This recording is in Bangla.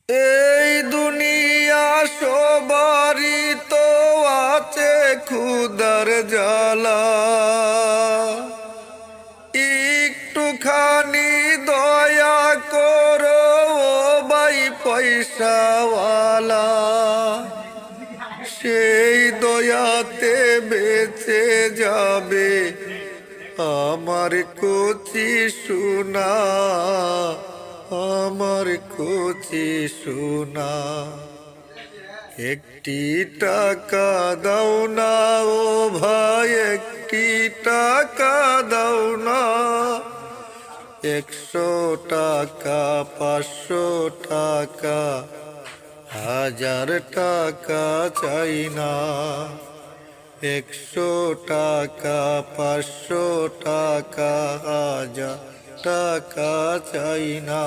এই দুনিয়া সবারই তো আছে ক্ষুধার জ্বালা, একটুখানি দয়া করো ও ভাই পয়সাওয়ালা। সেই দয়াতে বেঁচে যাবে আমার কচি সোনা, আমার কচি সোনা। একটি টাকা দাও না ও ভাই, একটি টাকা দাও না। 100 টাকা, 500 টাকা, 1000 টাকা চাই না। 100 টাকা, 500 টাকা, 1000 টাকা চাই না।